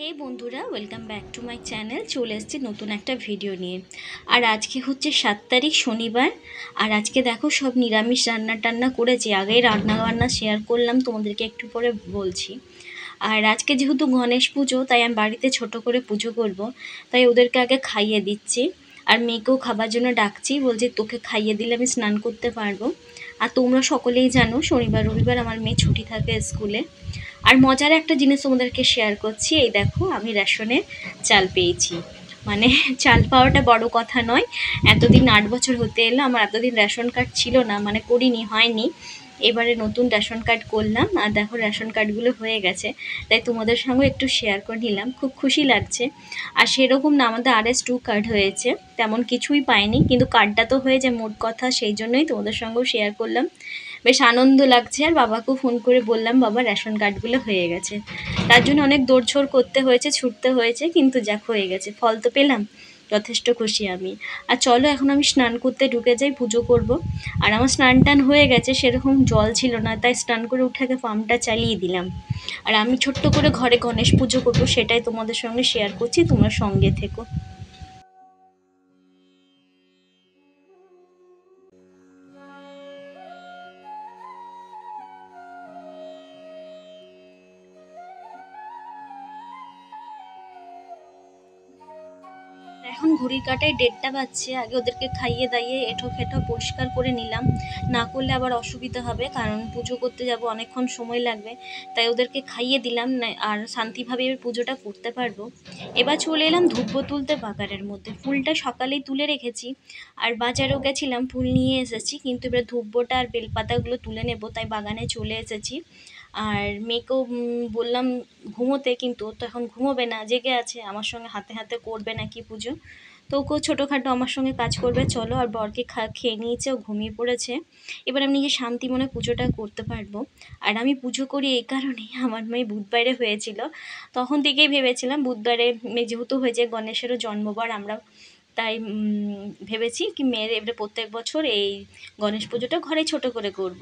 হে বন্ধুরা, welcome back to my channel. চলে এসেছি নতুন একটা ভিডিও নিয়ে। আর আজকে হচ্ছে 7 তারিখ শনিবার। আর আজকে দেখো সব নিরামিষ রান্না টান্না করেছি। আগেই রান্না বান্না শেয়ার করলাম, তোমাদেরকে একটু পরে বলছি। আর আজকে যেহেতু গণেশ পুজো, তাই আমি বাড়িতে ছোট করে পুজো করব, তাই ওদেরকে আগে খাইয়ে দিচ্ছি। আর মেয়েকেও খাবার জন্য ডাকছি, বলছি তোকে খাইয়ে দিলে আমি স্নান করতে পারবো। আর তোমরা সকলেই জানো শনিবার রবিবার আমার মেয়ে ছুটি থাকে স্কুলে। আর মজার একটা জিনিস তোমাদেরকে শেয়ার করছি। এই দেখো, আমি রেশনের চাল পেয়েছি। মানে চাল পাওয়াটা বড় কথা নয়, এতদিন 8 বছর হতে এলো, আমার এতদিন রেশন কার্ড ছিল না, মানে করিনি, হয়নি। এবারে নতুন রেশন কার্ড করলাম, আর দেখো রেশন কার্ডগুলো হয়ে গেছে, তাই তোমাদের সঙ্গে একটু শেয়ার করে নিলাম। খুব খুশি লাগছে। আর সেরকম না, আমাদের RS2 কার্ড হয়েছে, তেমন কিছুই পাইনি, কিন্তু কার্ডটা তো হয়ে যায় মোট কথা, সেই জন্যই তোমাদের সঙ্গেও শেয়ার করলাম। বেশ আনন্দ লাগছে। আর বাবাকেও ফোন করে বললাম, বাবা রেশন কার্ডগুলো হয়ে গেছে। তার জন্য অনেক দৌড়ঝোড় করতে হয়েছে, ছুটতে হয়েছে, কিন্তু যাক হয়ে গেছে, ফল তো পেলাম। যথেষ্ট খুশি আমি। আর চলো এখন আমি স্নান করতে ঢুকে যাই, পুজো করব। আর আমার স্নান টান হয়ে গেছে, সেরকম জল ছিল না, তাই স্নান করে উঠে আগে পাম্পটা চালিয়ে দিলাম। আর আমি ছোট্ট করে ঘরে গণেশ পুজো করবো, সেটাই তোমাদের সঙ্গে শেয়ার করছি, তোমরা সঙ্গে থেকো। এখন ঘড়ির কাঁটায় 1:30 বাজছে। আগে ওদেরকে খাইয়ে দাইয়ে এঁঠো খেটো পরিষ্কার করে নিলাম, না করলে আবার অসুবিধা হবে, কারণ পুজো করতে যাব, অনেকক্ষণ সময় লাগবে। তাই ওদেরকে খাইয়ে দিলাম, না আর শান্তিভাবে এবার পুজোটা করতে পারবো। এবার চলে এলাম ধূপ তুলতে বাগানের মধ্যে। ফুলটা সকালেই তুলে রেখেছি, আর বাজারেও গেছিলাম, ফুল নিয়ে এসেছি, কিন্তু এবার ধূপটা আর বেলপাতাগুলো তুলে নেব, তাই বাগানে চলে এসেছি। আর মেয়েকেও বললাম ঘুমোতে, কিন্তু ও তো এখন ঘুমোবে না, জেগে আছে, আমার সঙ্গে হাতে হাতে করবে নাকি পুজো। তো ওকেও ছোটোখাটো আমার সঙ্গে কাজ করবে, চলো। আর বরকে খেয়ে নিয়েছে, ও ঘুমিয়ে পড়েছে। এবার আমি নিজে শান্তি মনে পুজোটা করতে পারবো। আর আমি পুজো করি এই কারণেই, আমার মেয়ে বুধবারে হয়েছিল, তখন থেকেই ভেবেছিলাম বুধবারে যেহেতু হয়েছে গণেশেরও জন্মবার, আমরা তাই ভেবেছি কি মেয়ের এবারে প্রত্যেক বছর এই গণেশ পুজোটা ঘরে ছোট করে করব।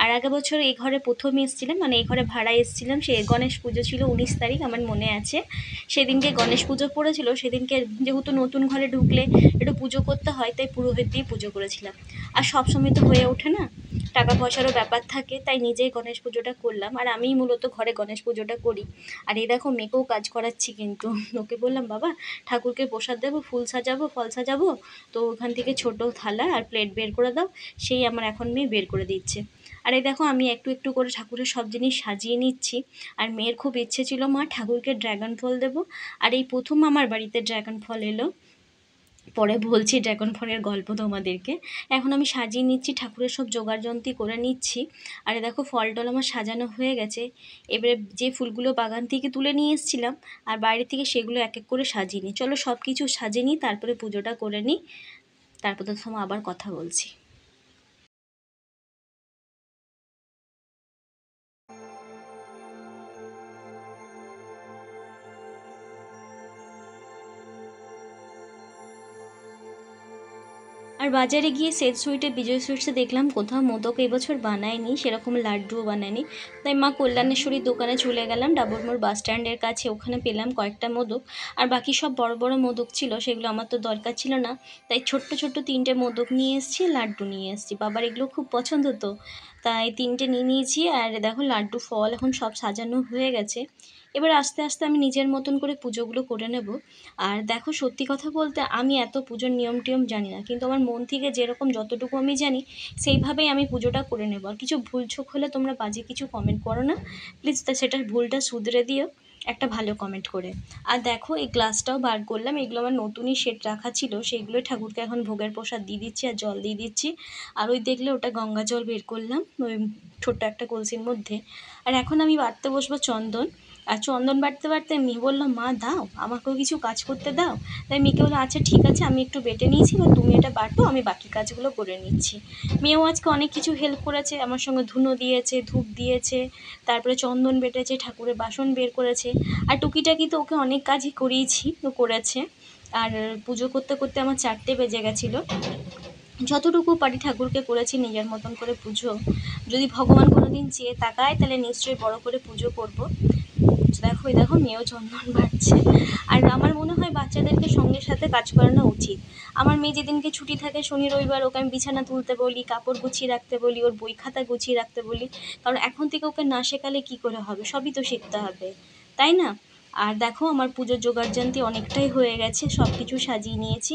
আর আগের বছর এই ঘরে প্রথম এসেছিলাম, মানে এই ঘরে ভাড়া এসেছিলাম, সে গণেশ পুজো ছিল 19 তারিখ, আমার মনে আছে। সেদিনকে গণেশ পুজো পড়েছিল, সেদিনকে যেহেতু নতুন ঘরে ঢুকলে একটু পুজো করতে হয়, তাই পুরোহিত দিয়ে পুজো করেছিলাম। আর সবসময় তো হয়ে ওঠে না, টাকা পয়সারও ব্যাপার থাকে, তাই নিজেই গণেশ পুজোটা করলাম। আর আমিই মূলত ঘরে গণেশ পুজোটা করি। আর এই দেখো মেয়েকেও কাজ করাচ্ছি, কিন্তু ওকে বললাম, বাবা ঠাকুরকে প্রসাদ দেবো, ফুল সাজাবো, ফল সাজাবো, তো ওখান থেকে ছোটো থালা আর প্লেট বের করে দাও। সেই আমার এখন মেয়ে বের করে দিচ্ছে। আর এই দেখো আমি একটু একটু করে ঠাকুরের সব জিনিস সাজিয়ে নিচ্ছি। আর মেয়ের খুব ইচ্ছে ছিল, মা ঠাকুরকে ড্র্যাগন ফল দেবো। আর এই প্রথম আমার বাড়িতে ড্র্যাগন ফল এলো, পরে বলছি ড্রাগন ফলের গল্প তোমাদেরকে। এখন আমি সাজিয়ে নিচ্ছি, ঠাকুরের সব জোগাড়যন্ত্রী করে নিচ্ছি। আর দেখো ফল টল আমার সাজানো হয়ে গেছে। এবারে যে ফুলগুলো বাগান থেকে তুলে নিয়ে এসেছিলাম আর বাইরে থেকে, সেগুলো এক এক করে সাজিয়ে নিই। চলো সব কিছু সাজিয়ে নিই, তারপরে পুজোটা করে নিই, তারপর তো তোমার আবার কথা বলছি। আর বাজারে গিয়ে সেট সুইটে বিজয় সুইটসে দেখলাম কোথাও মোদক এবছর বানায়নি, সেরকম লাড্ডুও বানায়নি। তাই মা কল্যাণেশ্বরীর দোকানে চলে গেলাম, ডাবর মোড় বাস স্ট্যান্ডের কাছে, ওখানে পেলাম কয়েকটা মোদক। আর বাকি সব বড় বড় মোদক ছিল, সেগুলো আমার তো দরকার ছিল না, তাই ছোট্ট ছোট্ট 3টে মোদক নিয়ে এসেছি, লাড্ডু নিয়ে এসেছি। বাবার এগুলো খুব পছন্দ, তো তাই 3টে নিয়ে নিয়েছি। আর দেখো লাড্ডু ফল এখন সব সাজানো হয়ে গেছে। এবার আস্তে আস্তে আমি নিজের মতন করে পুজোগুলো করে নেব। আর দেখো সত্যি কথা বলতে আমি এত পুজোর নিয়ম টিয়ম জানি না, কিন্তু আমার মন থেকে যেরকম যতটুকু আমি জানি সেইভাবেই আমি পুজোটা করে নেব। আর কিছু ভুলচুক হলে তোমরা বাজে কিছু কমেন্ট করো না প্লিজ, সেটার ভুলটা শুধরে দিও একটা ভালো কমেন্ট করে। আর দেখো এই গ্লাসটাও বার করলাম, এগুলো আমার নতুনই সেট রাখা ছিল, সেইগুলোই ঠাকুরকে এখন ভোগের প্রসাদ দিয়ে দিচ্ছি আর জল দিয়ে দিচ্ছি। আর ওই দেখলে ওটা গঙ্গা জল বের করলাম ওই ছোট্ট একটা কলসির মধ্যে। আর এখন আমি বাটতে বসবো চন্দন। আর চন্দন বাটতে বাটতে মেয়ে বললো, মা দাও আমাকেও কিছু কাজ করতে দাও। তাই মেয়েকে বললো, আচ্ছা ঠিক আছে, আমি একটু বেটে নিয়েছি, বা তুমি এটা বাটো, আমি বাকি কাজগুলো করে নিচ্ছি। মেয়েও আজকে অনেক কিছু হেল্প করেছে, আমার সঙ্গে ধুনো দিয়েছে, ধূপ দিয়েছে, তারপরে চন্দন বেটেছে, ঠাকুরের বাসন বের করেছে। আর টুকিটাকি তো ওকে অনেক কাজই করিয়েছি, তো করেছে। আর পুজো করতে করতে আমার 4টে বেজে গেছিলো। যতটুকু পারি ঠাকুরকে করেছি নিজের মতন করে পুজো। যদি ভগবান কোনো দিন চেয়ে তাকায়, তাহলে নিশ্চয়ই বড় করে পুজো করব। দেখো এই দেখো মেয়েও চন্দন বাড়ছে। আর আমার মনে হয় বাচ্চাদেরকে সঙ্গে সাথে কাজ করানো উচিত। আমার মেয়ে যেদিনকে ছুটি থাকে শনি রবিবার ওকে আমি বিছানা তুলতে বলি, কাপড় গুছিয়ে রাখতে বলি, ওর বই খাতা গুছিয়ে রাখতে বলি, কারণ এখন থেকে ওকে না শেখালে কি করে হবে, সবই তো শিখতে হবে, তাই না? আর দেখো আমার পুজোর জোগাড়যন্ত্র অনেকটাই হয়ে গেছে, সব কিছু সাজিয়ে নিয়েছি,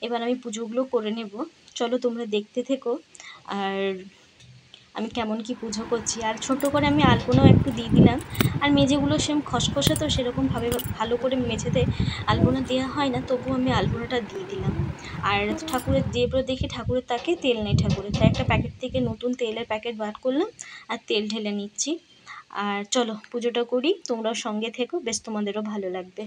এবার আমি পুজোগুলো করে নেব। চলো তোমরা দেখতে থেকো। আর আমি কেমন কি পুজো করছি, আর ছোট করে আমি আলপনাও একটু দিয়ে দিলাম। আর মেঝেগুলো সেম খসখসে, তো সেরকমভাবে ভালো করে মেঝেতে আলপনা দেওয়া হয় না, তবুও আমি আলপনাটা দিয়ে দিলাম। আর ঠাকুরের যেবার দেখি ঠাকুরের তাকে তেল নেই ঠাকুরের, তাই একটা প্যাকেট থেকে নতুন তেলের প্যাকেট বার করলাম আর তেল ঢেলে নিচ্ছি। আর চলো পুজোটা করি, তোমরাও সঙ্গে থেকো, বেশ তোমাদেরও ভালো লাগবে।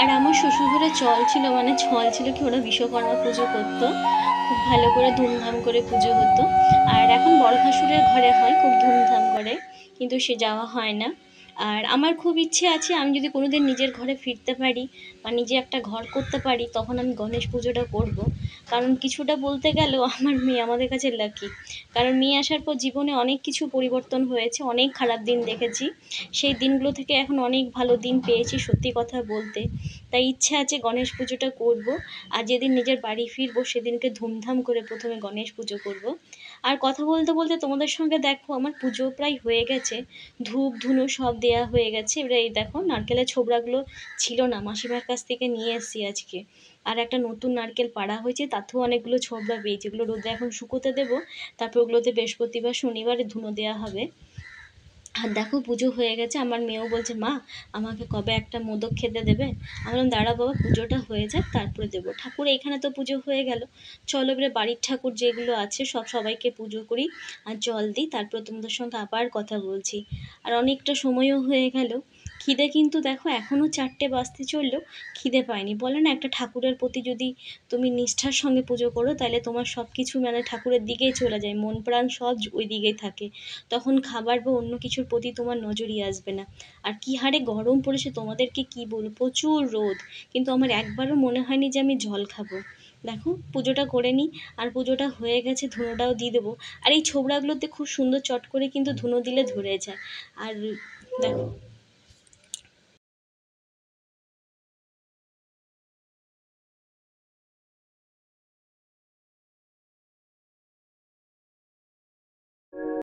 আর আমার শ্বশুরঘরে চল ছিল, মানে ছল ছিল কি, ওরা বিশ্বকর্মা পুজো করতো, খুব ভালো করে ধুমধাম করে পুজো হতো। আর এখন বড় ভাসুরের ঘরে হয় খুব ধুমধাম করে, কিন্তু সে যাওয়া হয় না। আর আমার খুব ইচ্ছে আছে, আমি যদি কোনোদিন নিজের ঘরে ফিরতে পারি বা নিজে একটা ঘর করতে পারি, তখন আমি গণেশ পুজোটা করব। কারণ কিছুটা বলতে গেলেও আমার মেয়ে আমাদের কাছে লাকি। কারণ মেয়ে আসার পর জীবনে অনেক কিছু পরিবর্তন হয়েছে, অনেক খারাপ দিন দেখেছি, সেই দিনগুলো থেকে এখন অনেক ভালো দিন পেয়েছি, সত্যি কথা বলতে। তাই ইচ্ছে আছে গণেশ পুজোটা করব। আর যেদিন নিজের বাড়ি ফিরবো সেদিনকে ধুমধাম করে প্রথমে গণেশ পুজো করব। আর কথা বলতে বলতে তোমাদের সঙ্গে দেখো আমার পুজো প্রায় হয়ে গেছে, ধূপ ধুনো সব দেয়া হয়ে গেছে। এবারে এই দেখো নারকেলের ছোবড়াগুলো ছিল না, মাসিমার কাছ থেকে নিয়ে এসেছি আজকে। আর একটা নতুন নারকেল পাড়া হয়েছে, তাতেও অনেকগুলো ছোবড়া পেয়েছি, এগুলো রোদে এখন শুকোতে দেবো, তারপর ওগুলোতে বৃহস্পতিবার শনিবারে ধুনো দেওয়া হবে। আর দেখো পুজো হয়ে গেছে, আমার মেয়েও বলছে মা আমাকে কবে একটা মোদক খেতে দেবে। আমি বললাম দাঁড়া বাবা, পুজোটা হয়ে যাক তারপরে দেবো। ঠাকুর এইখানে তো পুজো হয়ে গেল, চলো এবারে বাড়ির ঠাকুর যেগুলো আছে সবাইকে পুজো করি আর জল দিই, তারপর তোমাদের সঙ্গে আবার কথা বলছি। আর অনেকটা সময়ও হয়ে গেল, খিদে কিন্তু দেখো এখনও 4টে বাজতে চললো, খিদে পায়নি। বলে না একটা ঠাকুরের প্রতি যদি তুমি নিষ্ঠার সঙ্গে পুজো করো তাহলে তোমার সব কিছু মানে ঠাকুরের দিকেই চলে যায়, মন প্রাণ সব ওই দিকেই থাকে, তখন খাবার বা অন্য কিছুর প্রতি তোমার নজরই আসবে না। আর কী হারে গরম পড়েছে তোমাদেরকে কি বলবো, প্রচুর রোদ, কিন্তু আমার একবারও মনে হয়নি যে আমি জল খাবো। দেখো পুজোটা করে নিই, আর পুজোটা হয়ে গেছে, ধুনোটাও দিয়ে দেবো। আর এই ছোবড়াগুলোতে খুব সুন্দর চট করে কিন্তু ধুনো দিলে ধরে যায়। আর দেখো